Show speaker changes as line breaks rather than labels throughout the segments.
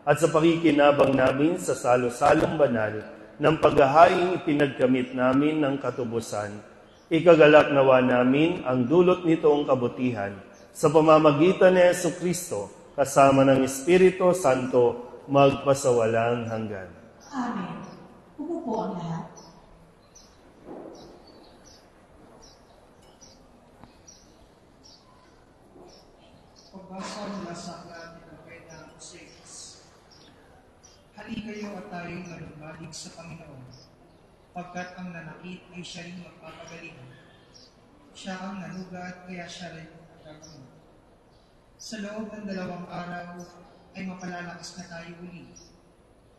at sa pakikinabang namin sa salo-salong banal ng paghahaing ipinagkamit namin ng katubusan. Ikagalak nawa namin ang dulot nitong kabutihan sa pamamagitan ni Jesucristo kasama ng Espiritu Santo magpasawalang hanggan.
Amen. Umupo ang lahat.
Pagbasa mula sa aklat ni Propeta Oseas. Halikayo at tayo'y manumbalik sa Panginoon, pagkat ang nanakit ay siya rin magpapagaling. Siya ang nanugat, kaya siya rin gagamot. Sa loob ng 2 araw ay mapalalakas na tayo uli,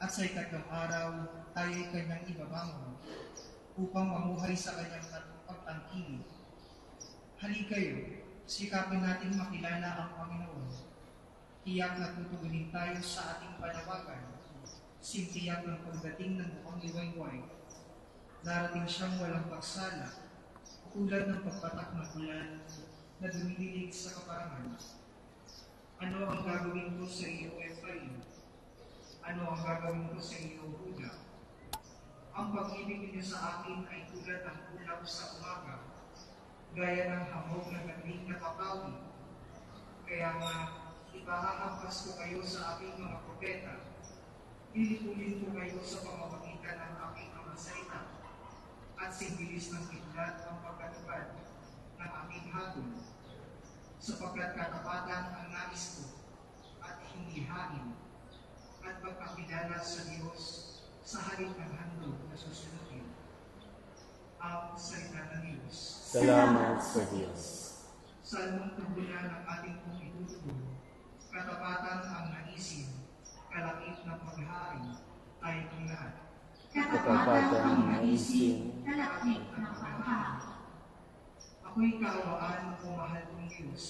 at sa 3 araw tayo'y kanyang ibabangon upang mamuhay sa kanyang pagtangkilik. Halikayo, sikapin nating makilala ang Panginoon. Tiyak na tutugunin tayo sa ating panawagan. Sintiyak ng pagdating ng mukhang liwayway. Darating siyang walang pagsala, tulad ng pagpatak ng ulan na dumidilig sa kaparangan. Ano ang gagawin ko sa iyo, Ephraim? Ano ang gagawin ko sa iyo, Huda? Ang pag-ibig niyo sa akin ay tulad ng ulap sa umaga, gaya ng hamog na galing na papawi. Kaya nga, ipahahampas ko kayo sa aking mga propeta. Ilipulin ko kayo sa pamamagitan ng aking mga salita, at simbilis ng kidlat ang pagkatupad ng aking hatol, sapagkat katapatan ang nais ko, at hindi hain, at pagkakilala sa Diyos sa halip ng handog na susunodin. Ang salita ng Diyos.
Salamat sa Diyos.
Salmong tugunan ng ating pong itutubo, katapatan ang naisin, kalakip ng paghahain, tayo kong lahat.
Katapatan ang naisin, kalakip ng paghahain.
Ako'y kaawaan o mahal kong Diyos,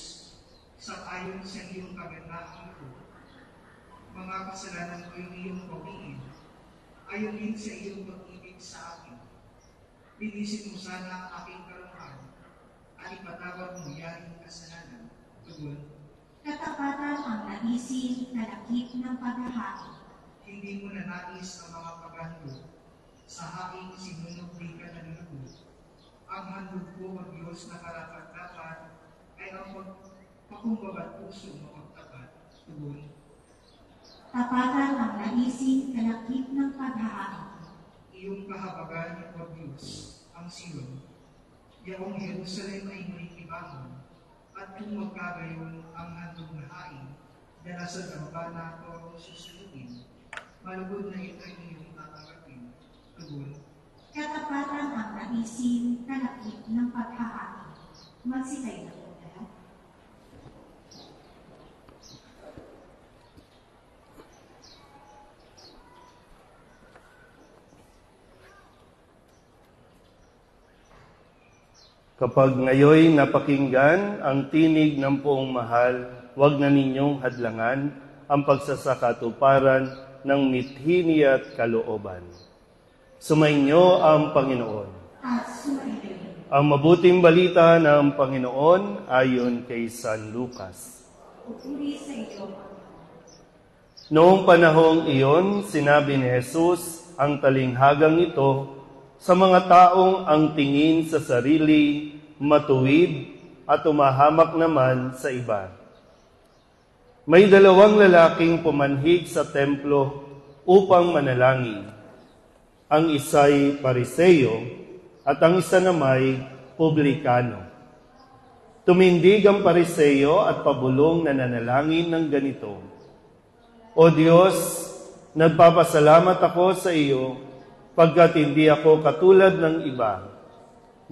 sa ayon sa iyong kagandahan ko. Mga kasalanan ko'y iyong bawiin, ayon din sa iyong pag-ibig sa akin. Linisin mo sana ang aking karuhan, at ipatawad mo yaring kasalanan. Tugon.
Katapatan ang naisin, kalakip ng paghahain.
Hindi mo nanais ang mga paghandog. Sa haing sinunog di ka nanunod. Ang handog ko, O Diyos, na karapat-dapat, ay ang pagkumbabat puso mo magtapat. Tugon.
Tapatan ang naisin, kalakip ng paghahain.
Iyong kahabagan, O Diyos, ang Sion. Yaong Jerusalem ay muling ibangon, at kung magkagayon ang handog na hain, na nasa dambana ko susunugin, malugod na ito ay iyong tatanggapin. Tugon.
Katapatan ang naisin, kalakip ng paghahain. Magsitay na po lahat.
Kapag ngayoy napakinggan ang tinig ng poong mahal, huwag na ninyong hadlangan ang pagsasakatuparan ng mithinia at kalooban. Sumainyo ang Panginoon.
At sumainyo.
Ang mabuting balita ng Panginoon ayon kay San Lucas.
Pupuri sa iyo.
Noong panahong iyon, sinabi ni Jesus ang talinghagang ito sa mga taong ang tingin sa sarili, matuwid at umahamak naman sa iba. May 2 lalaking pumanhig sa templo upang manalangin. Ang isa'y Pariseo at ang isa namay publikano. Tumindig ang Pariseo at pabulong na nanalangin ng ganito: O Diyos, nagpapasalamat ako sa iyo pagkat hindi ako katulad ng iba,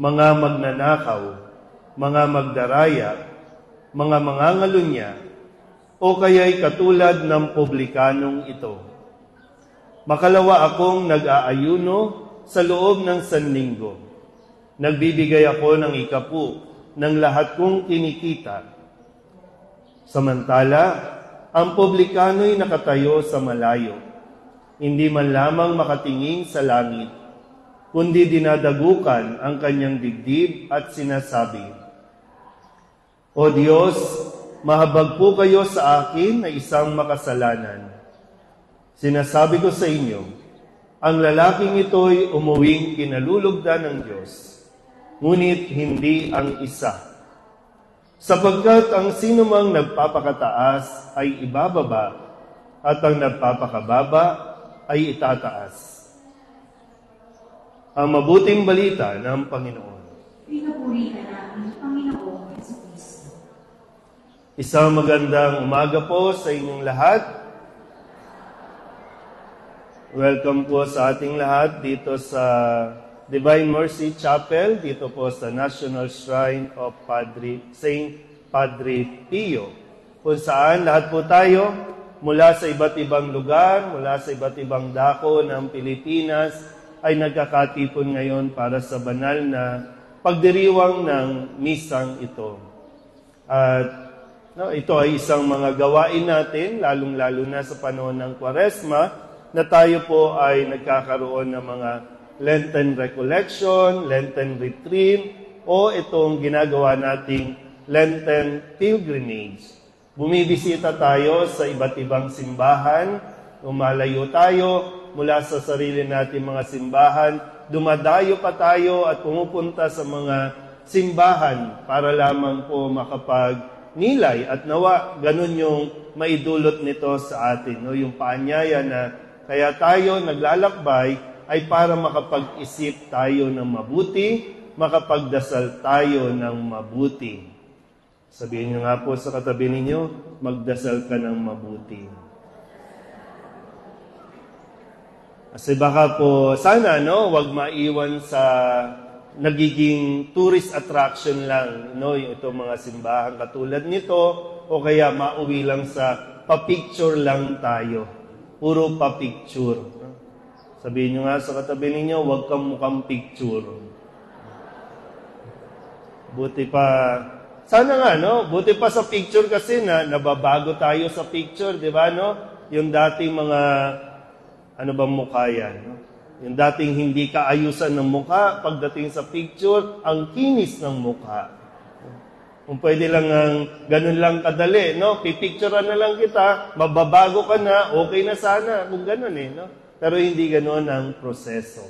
mga magnanakaw, mga magdaraya, mga mangangalunya, o kaya'y katulad ng publikanong ito. Makalawa akong nag-aayuno sa loob ng sanlinggo. Nagbibigay ako ng 10 ng lahat kong kinikita. Samantala, ang publikano'y nakatayo sa malayo, hindi man lamang makatingin sa langit, kundi dinadagukan ang kanyang dibdib at sinasabi, O Diyos, mahabag po kayo sa akin na isang makasalanan. Sinasabi ko sa inyo, ang lalaking ito'y umuwing kinalulugdan ng Diyos, ngunit hindi ang isa. Sapagkat ang sinumang nagpapakataas ay ibababa, at ang nagpapakababa ay itataas. Ang mabuting balita ng Panginoon.
Pinupuri ka namin, Panginoong Jesucristo.
Isang magandang umaga po sa inyong lahat. Welcome po sa ating lahat dito sa Divine Mercy Chapel, dito po sa National Shrine of Saint Padre Pio, kung saan lahat po tayo mula sa iba't ibang lugar, mula sa iba't ibang dako ng Pilipinas, ay nagkakatipon ngayon para sa banal na pagdiriwang ng misang ito. At ito ay isang mga gawain natin, lalong-lalo na sa panahon ng Kwaresma, na tayo po ay nagkakaroon ng mga Lenten Recollection, Lenten Retreat, o itong ginagawa nating Lenten Pilgrimage. Bumibisita tayo sa iba't ibang simbahan, lumalayo tayo mula sa sarili nating mga simbahan, dumadayo pa tayo at pumupunta sa mga simbahan para lamang po makapagnilay at nawa ganun yung maidulot nito sa atin. No? Yung paanyaya na kaya tayo naglalakbay ay para makapag-isip tayo ng mabuti, makapagdasal tayo ng mabuti. Sabihin niyo nga po sa katabi ninyo, magdasal ka ng mabuti. Kasi baka po, sana, wag maiwan sa nagiging tourist attraction lang, yung itong mga simbahan katulad nito, o kaya mauwi lang sa pa-picture lang tayo. Puro pa-picture. Sabihin nyo nga sa katabi ninyo, wag kang mukhang picture. Buti pa, sana nga, buti pa sa picture kasi nababago tayo sa picture, di ba, Yung dating mga ano bang mukha yan? Yung dating hindi kaayusan ng mukha, pagdating sa picture, ang kinis ng mukha. Kung pwede lang ganun lang kadali, pipicturean na lang kita, mababago ka na, okay na sana, kung ganun Pero hindi ganun ang proseso.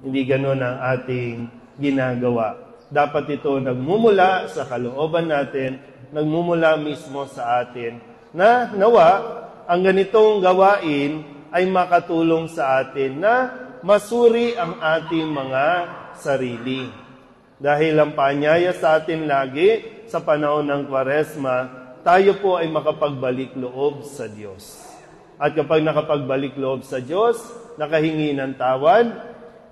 Hindi ganun ang ating ginagawa. Dapat ito nagmumula sa kalooban natin, nagmumula mismo sa atin, na nawa, ang ganitong gawain ay makatulong sa atin na masuri ang ating mga sarili. Dahil ang paanyaya sa atin lagi sa panahon ng Kwaresma, tayo po ay makapagbalik loob sa Diyos. At kapag nakapagbalik loob sa Diyos, nakahingi ng tawad,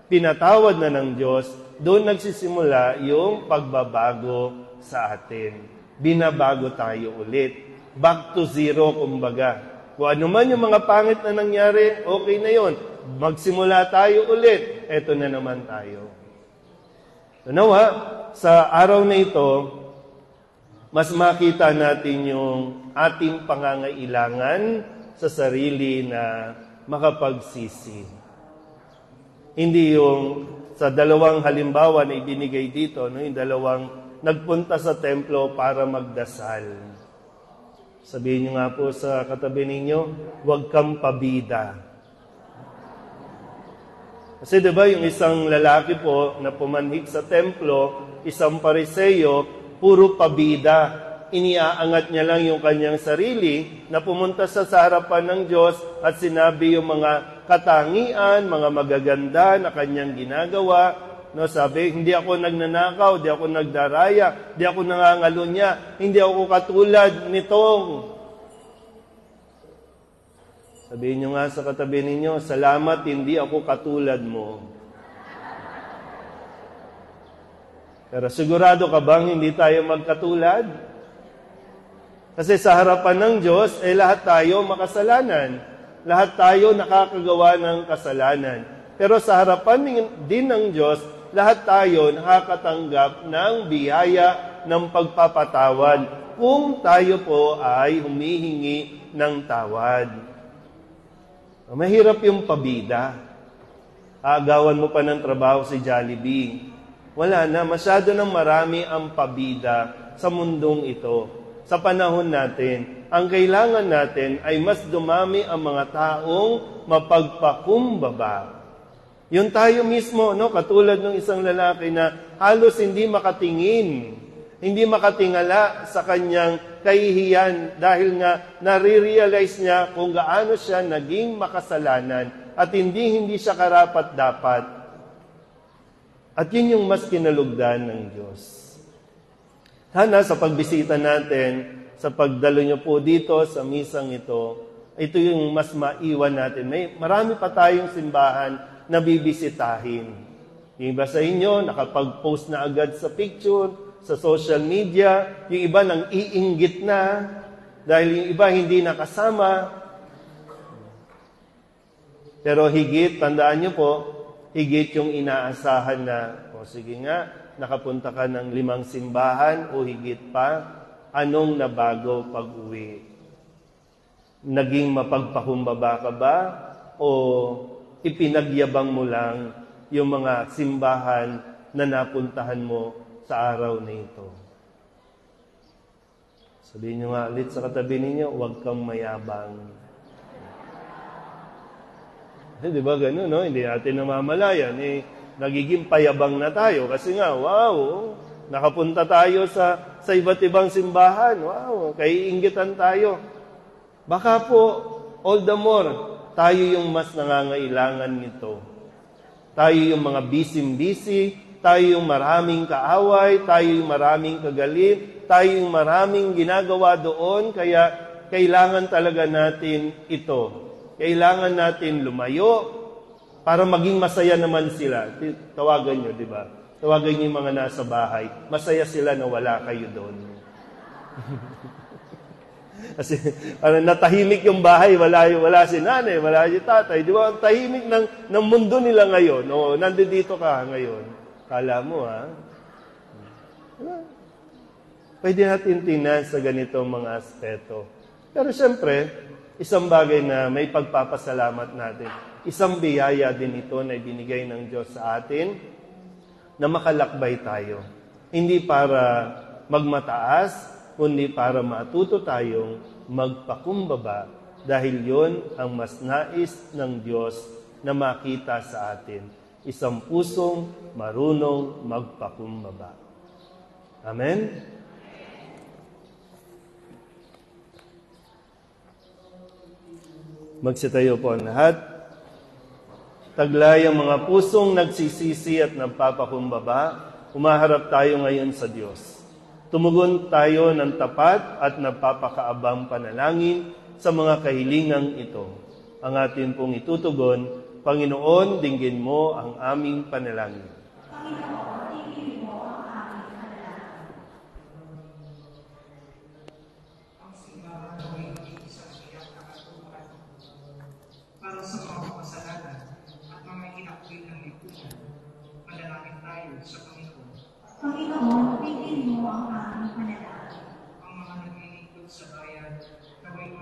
pinatawad na ng Diyos, doon nagsisimula yung pagbabago sa atin. Binabago tayo ulit. Back to zero, kumbaga. Kung ano man yung mga pangit na nangyari, okay na yon. Magsimula tayo ulit. Eto na naman tayo. So nawa, sa araw na ito, mas makita natin yung ating pangangailangan sa sarili na makapagsisi. Hindi yung sa dalawang halimbawa na ibinigay dito, yung dalawang nagpunta sa templo para magdasal. Sabihin niyo nga po sa katabi ninyo, huwag kang pabida. Kasi diba yung isang lalaki po na pumanhik sa templo, isang Pariseo, puro pabida. Iniaangat niya lang yung kanyang sarili na pumunta sa harapan ng Diyos at sinabi yung mga katangian, mga magaganda na kanyang ginagawa. Sabi, hindi ako nagnanakaw, hindi ako nagdaraya, hindi ako nangangalunya, hindi ako katulad nitong. Sabihin nyo nga sa katabi ninyo, salamat, hindi ako katulad mo. Pero sigurado ka bang hindi tayo magkatulad? Kasi sa harapan ng Diyos, lahat tayo makasalanan. Lahat tayo nakakagawa ng kasalanan. Pero sa harapan din ng Diyos, lahat tayo nakakatanggap ng biyaya ng pagpapatawad kung tayo po ay humihingi ng tawad. Mahirap yung pabida. Aagawan mo pa ng trabaho si Jollibee. Wala na, masyado nang marami ang pabida sa mundong ito. sa panahon natin. Ang kailangan natin ay mas dumami ang mga taong mapagpakumbaba. Yung tayo mismo, no, katulad ng isang lalaki na halos hindi makatingin, hindi makatingala sa kanyang kahihiyan dahil nga nare-realize niya kung gaano siya naging makasalanan at hindi siya karapat-dapat. At yun yung mas kinalugdan ng Diyos. Sana sa pagbisita natin, sa pagdalo niyo po dito sa misang ito yung mas maiwan natin. Marami pa tayong simbahan na bibisitahin. Yung iba sa inyo, nakapag-post na agad sa picture, sa social media. Yung iba nang iinggit na, dahil yung iba hindi nakasama. Pero higit, tandaan nyo po, higit yung inaasahan na, sige nga, nakapunta ka ng 5 simbahan o higit pa, anong nabago pag-uwi? Naging mapagpakumbaba ka ba? O ipinagyabang mo lang yung mga simbahan na napuntahan mo sa araw na ito? Sabihin nyo nga ulit sa katabi ninyo, huwag kang mayabang. Di ba ganun, no? Hindi natin namamalayan. Nagiging payabang na tayo kasi nga, wow, nakapunta tayo sa iba't ibang simbahan. Wow, kaiinggitan tayo. Baka po, all the more, tayo yung mas nangangailangan nito. Tayo yung mga busy, tayo yung maraming kaaway, tayo yung maraming kagalit, tayo yung maraming ginagawa doon, kaya kailangan talaga natin ito. Kailangan natin lumayo para maging masaya naman sila. Tawagan nyo, di ba? Tawagan nyo yung mga nasa bahay. Masaya sila na wala kayo doon. Kasi natahimik yung bahay, wala si nanay, wala si tatay. Di ba? Ang tahimik ng mundo nila ngayon. O, nandito ka ngayon. Kala mo, ha? Diba? Pwede natin tingnan sa ganitong mga aspeto. Pero siyempre, isang bagay na may pagpapasalamat natin. Isang biyaya din ito na ibinigay ng Diyos sa atin na makalakbay tayo. Hindi para magmataas, kundi para matuto tayong magpakumbaba dahil yon ang mas nais ng Diyos na makita sa atin. Isang pusong marunong magpakumbaba. Amen? Magsitayo po ang lahat. Taglay ang mga pusong nagsisisi at nagpapakumbaba, umaharap tayo ngayon sa Diyos. Tumugon tayo ng tapat at nagpapakaabang panalangin sa mga kahilingang ito. Ang atin pong itutugon, Panginoon, dinggin mo ang aming panalangin.
Panginoon, dinggin mo ang aming panalangin.
Ang simbahan ay isang iyak na katuhan para sa mga kasalanan at mga inakwil ng lipunan. Manalangin tayo sa Panginoon.
Panginoon, dinggin mo ang aming panalangin.
Ang mga naglilingkod sa bayan, naway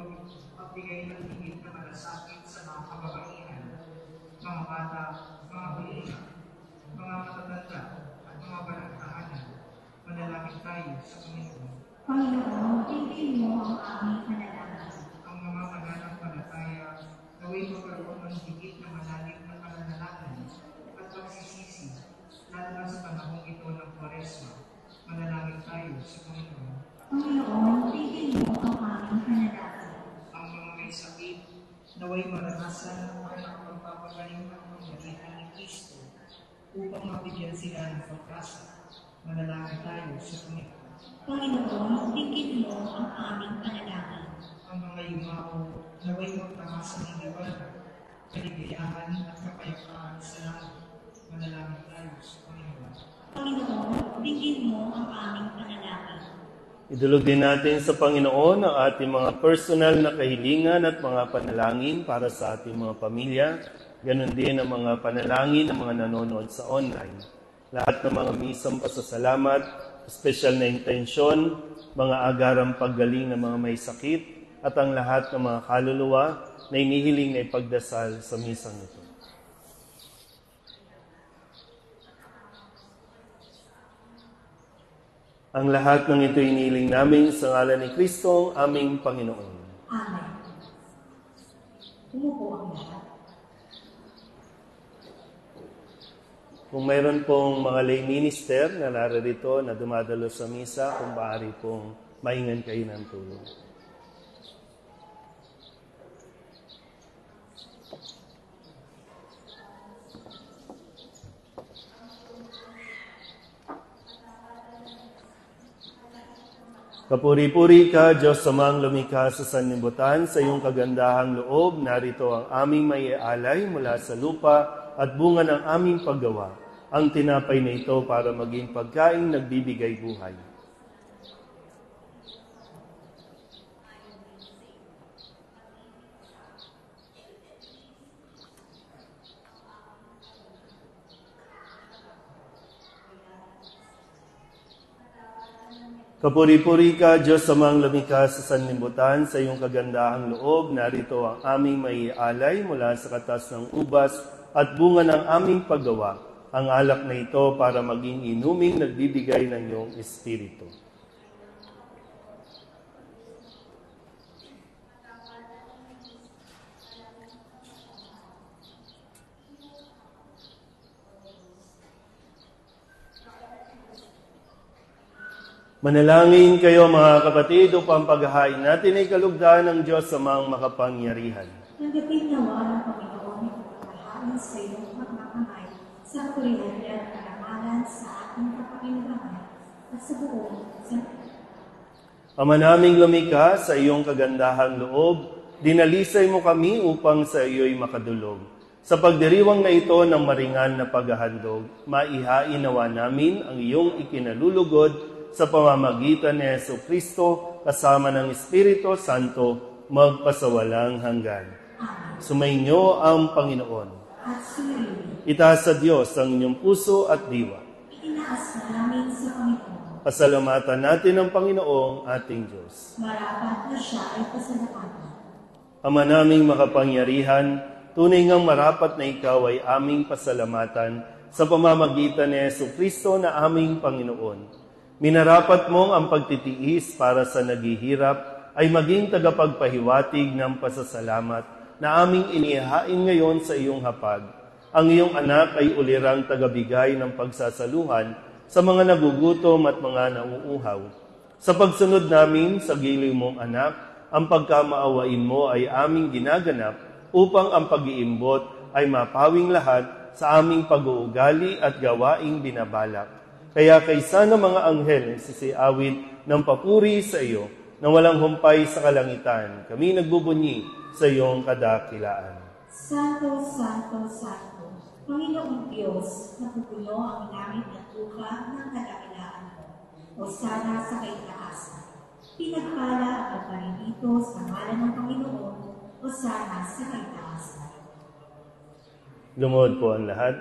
magbigay ng higit na malasakit sa mga kababaihan, mga bata, mga balita, mga matatanda, at mga balagtahanan. Manalangin tayo sa Panginoon.
Panginoon, dinggin mo ang aming panalangin.
Ang mga mananampalataya, naway magkaroon ng higit na malalim na pananalangin at pagsisisi, lalo na sa panahong ito ng Kwaresma. Manalangin tayo sa Panginoon.
Panginoon, dinggin mo ang aming panalangin.
Ang mga may sakit, naway maranasan ang pagpapagaling ng pangyayahan ni Kristo upang mabigyan sila ng pag-asa. Manalangin tayo sa Panginoon.
Panginoon, dinggin mo ang aming panalangin.
Ang mga yumao, naway magtamasa ng liwanag, kaligayahan at kapayapaan sa langit. Manalangin tayo sa Panginoon.
Panginoon, dinggin mo ang aming panalangin.
Idulog din natin sa Panginoon ang ating mga personal na kahilingan at mga panalangin para sa ating mga pamilya. Ganon din ang mga panalangin ng mga nanonood sa online. Lahat ng mga misang pasasalamat, special na intensyon, mga agarang paggaling ng mga may sakit, at ang lahat ng mga kaluluwa na inihiling na ipagdasal sa misang ito. Ang lahat ng ito iniling namin sa ngalan ni Kristo, aming Panginoon.
Amen. Umupo ang lahat.
Kung mayroon pong mga lay minister na narito na dumadalo sa misa, kung maaari pong maingan kayo ng tulong. Kapuri-puri ka, Diyos amang lumikha sa sanlibutan, sa iyong kagandahang loob, narito ang aming maialay mula sa lupa at bunga ng aming paggawa, ang tinapay na ito para maging pagkain nagbibigay buhay. Kapuri-puri ka, Diyos amang lumikha sa sanlibutan, sa iyong kagandahang loob, narito ang aming maialay mula sa katas ng ubas at bunga ng aming paggawa, ang alak na ito para maging inuming nagbibigay ng iyong Espiritu. Manalangin kayo mga kapatid upang paghahain natin ay kalugdan ng Diyos amang makapangyarihan.
Tanggapin nawa ng Panginoon ang paghahain sa iyong mga kamay sa kapurihan at karangalan sa ating kapakinabangan at sa buong sanlibutan.
Ama naming lumikha, sa iyong kagandahang loob, dinalisay mo kami upang sa iyo'y makadulog. Sa pagdiriwang na ito ng maringan na paghahandog, maihain nawa namin ang iyong ikinalulugod sa pamamagitan ni Jesucristo kasama ng Espiritu Santo magpasawalang hanggan. Sumainyo ang Panginoon.
At suriin,
Itaas sa Diyos ang inyong puso at diwa.
itinaas namin sa Panginoon.
Pasalamatan natin ang Panginoong ating Diyos.
Marapat na siya ay pasalamatan.
Ama naming makapangyarihan, tunay ngang marapat na ikaw ay aming pasalamatan sa pamamagitan ni Jesucristo na aming Panginoon. Minarapat mong ang pagtitiis para sa naghihirap ay maging tagapagpahiwatig ng pasasalamat na aming inihain ngayon sa iyong hapag. Ang iyong anak ay ulirang tagabigay ng pagsasaluhan sa mga nagugutom at mga nauuhaw. Sa pagsunod namin sa giliw mong anak, ang pagkamaawain mo ay aming ginaganap upang ang pag-iimbot ay mapawing lahat sa aming pag-uugali at gawaing binabalak. Kaya kaysa ng mga anghel na sisiawit ng papuri sa iyo, na walang humpay sa kalangitan, kami nagbubunyi sa iyong kadakilaan.
Santo, Santo, Santo, Panginoong Diyos, napupuno ang langit at lupa ng kadakilaan mo. O sana sa kaitaasan. Pinagpala ang pagparinito sa ngalan ng Panginoon, o sana sa kaitaasan.
Lumuhod po ang lahat.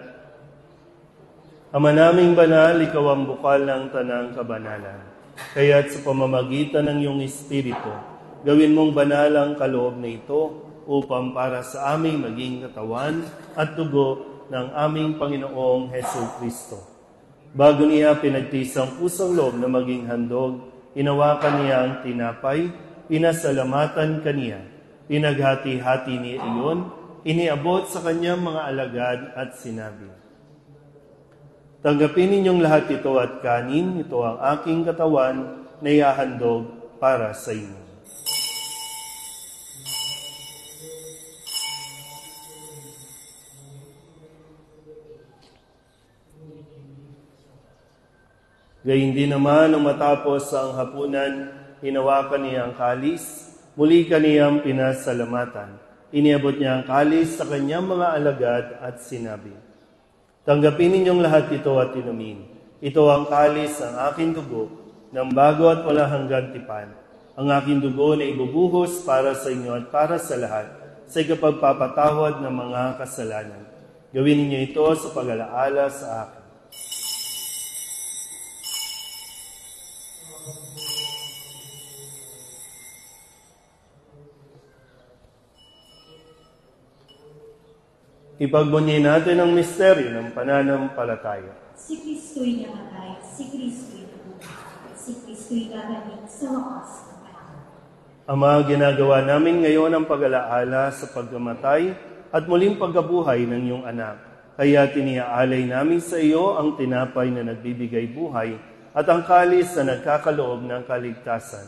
Ama naming banal, ikaw ang bukal ng tanang kabanalan. Kaya't sa pamamagitan ng iyong Espiritu, gawin mong banal ang kaloob na ito upang para sa aming maging katawan at dugo ng aming Panginoong Jesucristo. Bago niya pinagtiis ang pusong loob na maging handog, inawakan niya ang tinapay, pinasalamatan kaniya, pinaghati-hati niya iyon, iniabot sa kanyang mga alagad at sinabi, tanggapin ninyong lahat ito at kanin, ito ang aking katawan na ihahandog para sa inyo. Gayun din naman, nung matapos ang hapunan, hinawakan niya ang kalis, muli kaniyang pinasalamatan. Iniabot niya ang kalis sa kanyang mga alagad at sinabi, tanggapin ninyong lahat ito at inumin. Ito ang kalis ng aking dugo, ng bago at walang hanggang tipan. Ang aking dugo na ibubuhos para sa inyo at para sa lahat, sa ikapagpapatawad ng mga kasalanan. Gawin ninyo ito sa pag-alaala sa akin. Ipagbunyi natin ang misteryo ng pananampalataya.
Si Kristo'y namatay, si Kristo'y nabuhay. si Kristo'y gagaling sa wakas ng panahon.
Ama, ginagawa namin ngayon ang pag-alaala sa pagkamatay at muling pagkabuhay ng iyong anak. Kaya tiniaalay namin sa iyo ang tinapay na nagbibigay buhay at ang kalis na nagkakaloob ng kaligtasan.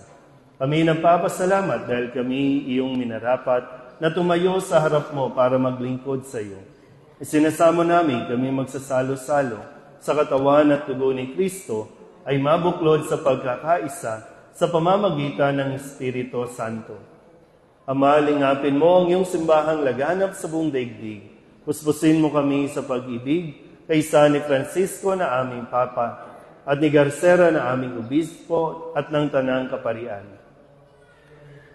Kami nagpapasalamat dahil kami iyong minarapat na tumayo sa harap mo para maglingkod sa iyo. Isinasamo namin kami magsasalo-salo sa katawan at dugo ni Kristo ay mabuklod sa pagkakaisa sa pamamagitan ng Espiritu Santo. Ama, lingapin mo ang iyong simbahang laganap sa buong daigdig. Puspusin mo kami sa pag-ibig kaysa ni Francisco na aming Papa at ni Garcera na aming Obispo at ng Tanang Kaparian.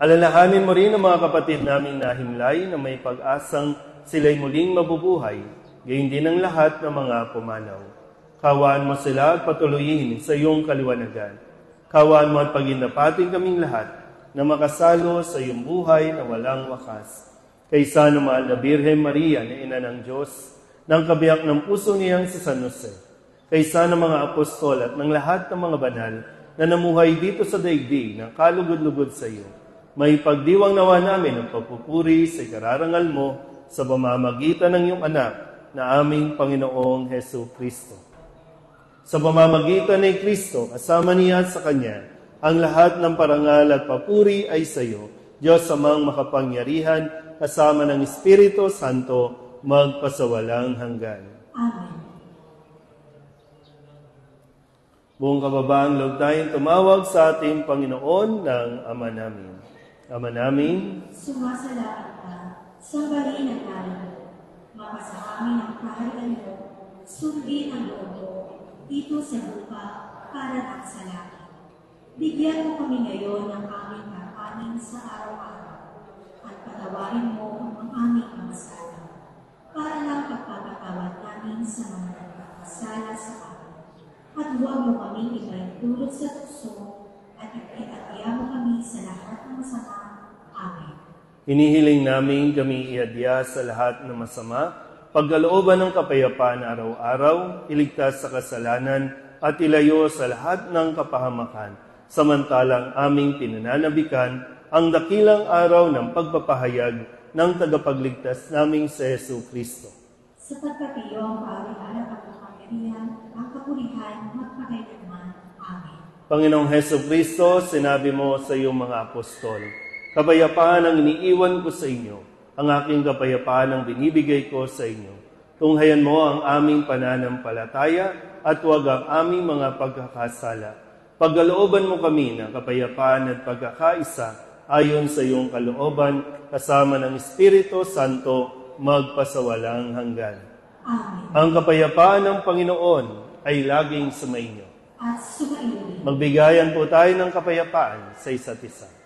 Alalahanin mo rin ang mga kapatid naming nahimlay na may pag-asang sila'y muling mabubuhay, gayon din ang lahat ng mga pumanaw. Kawaan mo sila at patuloyin sa iyong kaliwanagan. Kawaan mo at pagindapatin kaming lahat na makasalo sa iyong buhay na walang wakas. Kaysa ng mahal na Birhen Maria na Ina ng Diyos, ng kabiyak ng puso niyang si San Jose, kaysa ng mga apostol at ng lahat ng mga banal na namuhay dito sa daigdig ng kalugod-lugod sa iyo, may pagdiwang nawa namin ang pagpupuri sa ikararangal mo sa pamamagitan ng iyong anak na aming Panginoong Hesu Kristo. Sa pamamagitan ni Kristo, kasama niya at sa Kanya, ang lahat ng parangal at papuri ay sa iyo, Diyos amang makapangyarihan, kasama ng Espiritu Santo, magpasawalang hanggan.
Amen.
Buong kababaang loob tayong tumawag sa ating Panginoon ng Ama namin. Ama namin,
Sumasalamat ka, sambahin ang ngalan mo, mapasahamin ang kaharian mo, sundin ang loob mo, dito sa lupa para ng sa langit. Bigyan mo kami ngayon ng aming kakanin sa araw-araw, at patawarin mo ang aming mga sala, para lang pagpapatawad namin sa mga nagpapasala sa amin. At huwag mo kami ipaintulot sa tukso, at ipatataya mo kami sa lahat ng masama. Amen.
hinihiling namin kami iadya sa lahat ng masama, pagkalooban ng kapayapaan araw-araw, iligtas sa kasalanan, at ilayo sa lahat ng kapahamakan, samantalang aming pinananabikan ang dakilang araw ng pagpapahayag ng tagapagligtas naming si Jesu Kristo.
Sapagkat iyo ang paarihan at kapangyarihan, ang kapulihan, magpakailanman. Amen.
Panginoong Heso Kristo, sinabi mo sa iyong mga apostol, kapayapaan ang iniiwan ko sa inyo, ang aking kapayapaan ang binibigay ko sa inyo. Tunghayan mo ang aming pananampalataya at huwag ang aming mga pagkakasala. Pagkalooban mo kami ng kapayapaan at pagkakaisa ayon sa iyong kalooban, kasama ng Espiritu Santo, magpasawalang hanggan.
Amen.
Ang kapayapaan ng Panginoon ay laging sumainyo.
At sumailin.
Magbigayan po tayo ng kapayapaan sa isa't isa.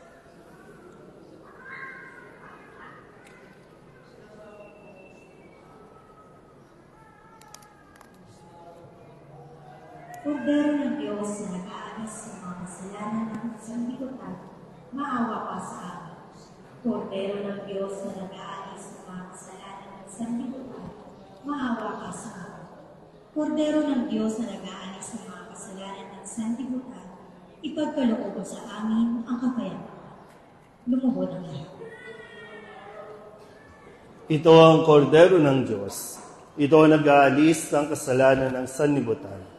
Kordero ng Diyos na nag-aalis sa mga kasalanan ng sanlibutan, maawa ka sa amin. Kordero ng Diyos na nag-aalis sa mga kasalanan ng sanlibutan, maawa ka sa amin. Kordero ng Diyos na nag-aalis sa mga kasalanan ng sanlibutan, ipagkaloob mo sa amin ang kapayapaan. Lumuhod ang lahat.
Ito ang kordero ng Diyos. Ito ang nag-aalis ng kasalanan ng sanlibutan.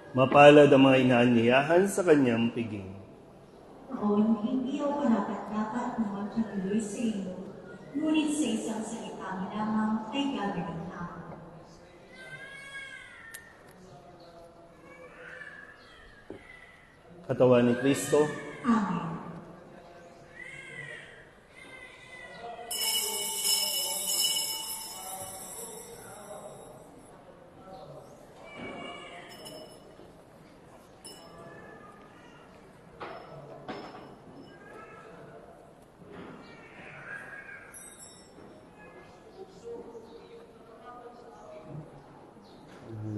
Mapalad ang mga inaanyayahan sa kanyang piging.
Ako'y hindi ako karapat-dapat na magkaluloy sa iyo, ngunit sa isang salita mo lamang ay gagawin na ako.
Katawan ni Kristo,
Amen.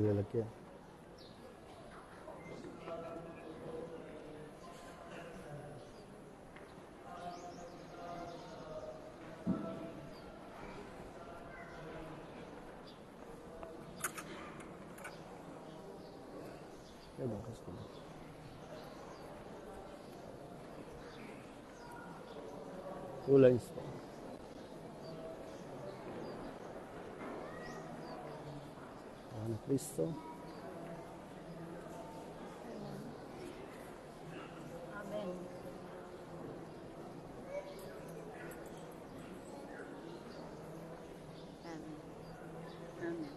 nilalagyan. 2 lines po. Ano Kristo?
Amen. Amen.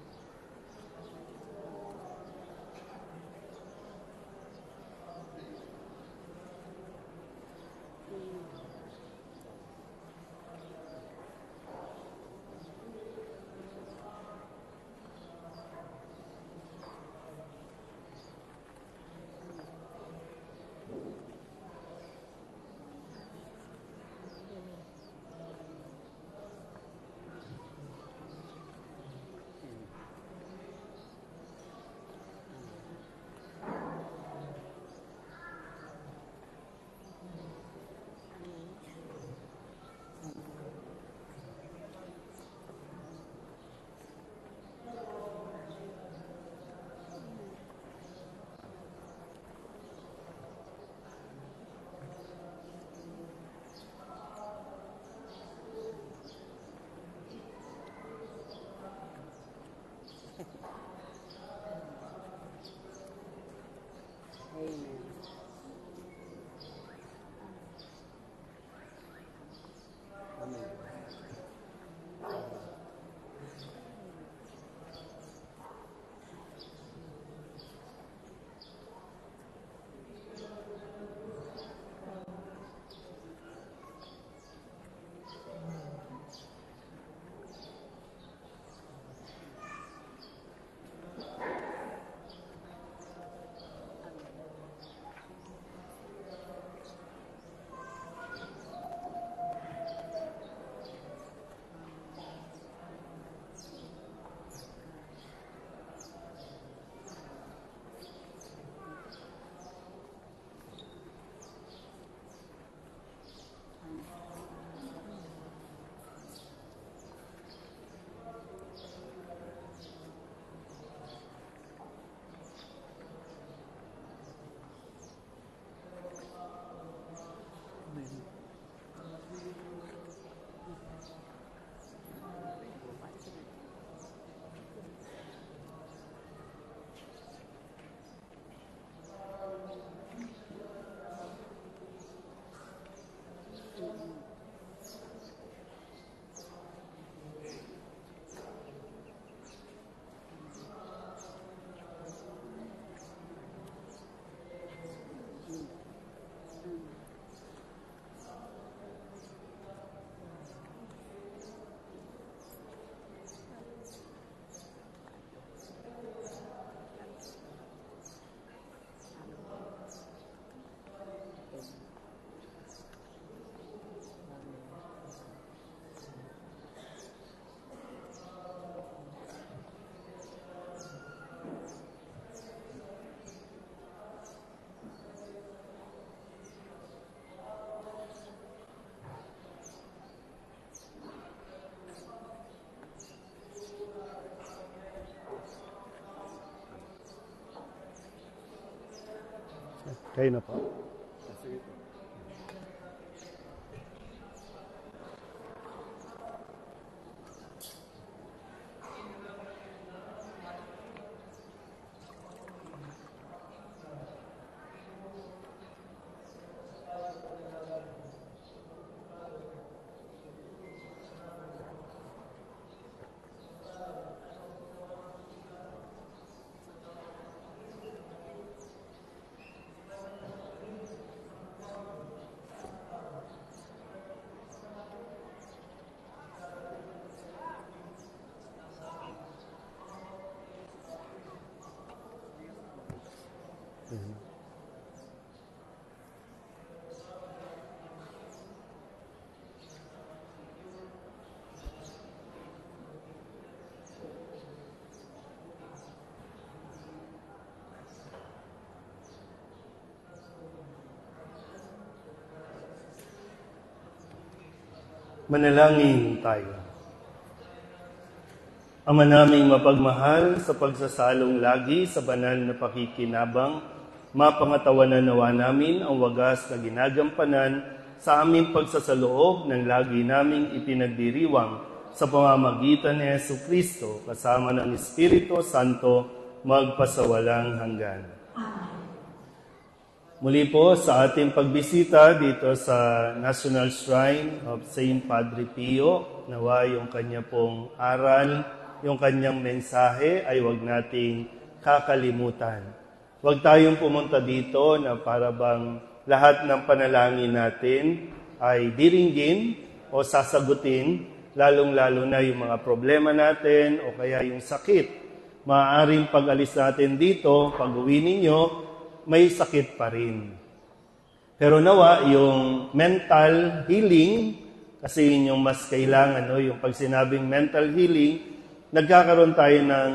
Amen. Amen.
Kayo na po. Manalangin tayo. Ama naming mapagmahal, sa pagsasalong lagi sa banal na pakikinabang, mapangatawanan nawa namin ang wagas na ginagampanan sa aming pagsasaloob ng lagi naming ipinagdiriwang sa pamamagitan ni Jesucristo kasama ng Espiritu Santo magpasawalang hanggan.
Amen.
Muli po sa ating pagbisita dito sa National Shrine of St. Padre Pio, nawa yung kanya pong aral, yung kanyang mensahe ay huwag nating kakalimutan. Huwag tayong pumunta dito na para bang lahat ng panalangin natin ay diringgin o sasagutin, lalong-lalo na yung mga problema natin o kaya yung sakit. Maaaring pag-alis natin dito, pag-uwi ninyo, may sakit pa rin. Pero nawa, yung mental healing, kasi yun yung mas kailangan, no? Yung pag sinabing mental healing, nagkakaroon tayo ng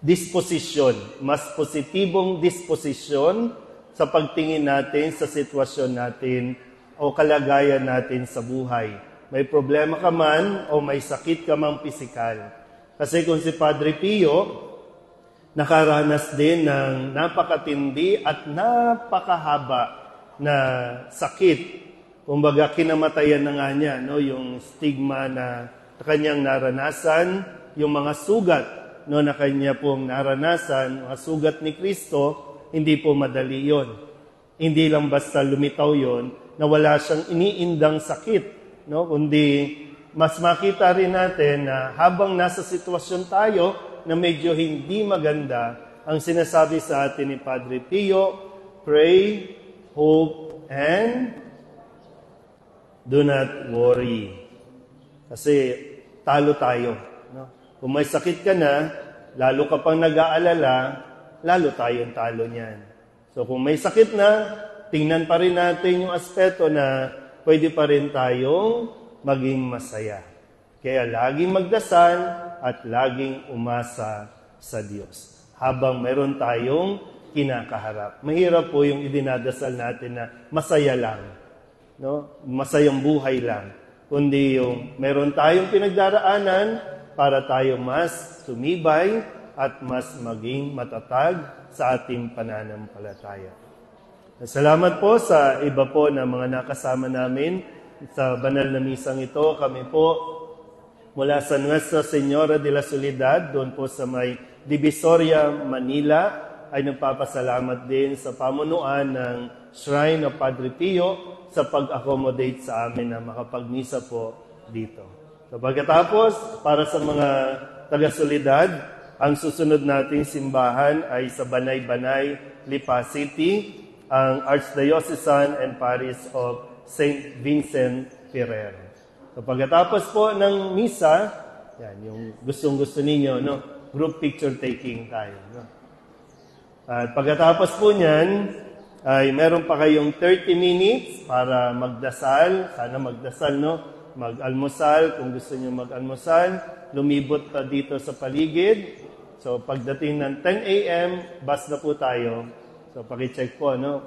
disposisyon, mas positibong disposisyon sa pagtingin natin sa sitwasyon natin o kalagayan natin sa buhay. May problema ka man o may sakit ka mang pisikal. Kasi kung si Padre Pio, nakaranas din ng napakatindi at napakahaba na sakit. Kumbaga, kinamatayan na nga niya, no? Yung stigma na kanyang naranasan, yung mga sugat no, na kanya pong naranasan, mga sugat ni Kristo, hindi po madali yon. Hindi lang basta lumitaw yon na wala siyang iniindang sakit, no? Kundi mas makita rin natin na habang nasa sitwasyon tayo na medyo hindi maganda, ang sinasabi sa atin ni Padre Pio, pray, hope, and do not worry. Kasi talo tayo. No? Kung may sakit ka na, lalo ka pang nag-aalala, lalo tayong talo niyan. So kung may sakit na, tingnan pa rin natin yung aspeto na pwede pa rin tayong maging masaya. Kaya laging magdasal at laging umasa sa Diyos. Habang meron tayong kinakaharap. Mahirap po yung idinadasal natin na masaya lang. No? Masayang buhay lang. Kundi yung meron tayong pinagdaraanan para tayo mas tumibay at mas maging matatag sa ating pananampalataya. Salamat po sa iba po na mga nakasama namin sa banal na misang ito. Kami po mula sa Nuestra Señora de la Soledad, doon po sa may Divisoria, Manila, ay nagpapasalamat din sa pamunuan ng Shrine of Padre Pio sa pag-accommodate sa amin na makapagmisa po dito. So pagkatapos, para sa mga taga-Soledad, ang susunod nating simbahan ay sa Banay-Banay, Lipa City, ang Archdiocesan and Parish of St. Vincent Ferrer. So pagkatapos po ng misa, yan, yung gustong-gusto ninyo, no? Group picture taking tayo. No? At pagkatapos po niyan, ay meron pa kayong 30 minutes para magdasal. Sana magdasal, no? Mag-almusal, kung gusto niyo mag-almusal. Lumibot pa dito sa paligid. So pagdating ng 10 a.m., bus na po tayo. So paki-check po, no?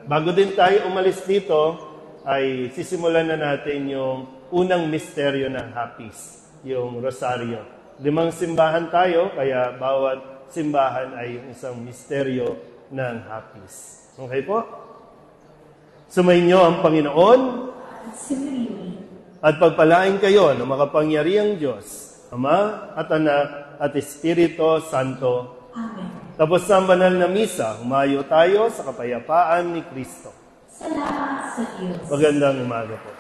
Bago din tayo umalis dito, ay sisimulan na natin yung unang misteryo ng Hapis, yung Rosario. 5 simbahan tayo, kaya bawat simbahan ay yung isang misteryo ng Hapis. Okay po? Sumainyo ang Panginoon at pagpalain kayo ng makapangyarihang Diyos, Ama at Anak at Espiritu Santo.
Amen.
Tapos sa banal na misa, humayo tayo sa kapayapaan ni Kristo.
Salamat sa Diyos.
Magandang umaga po.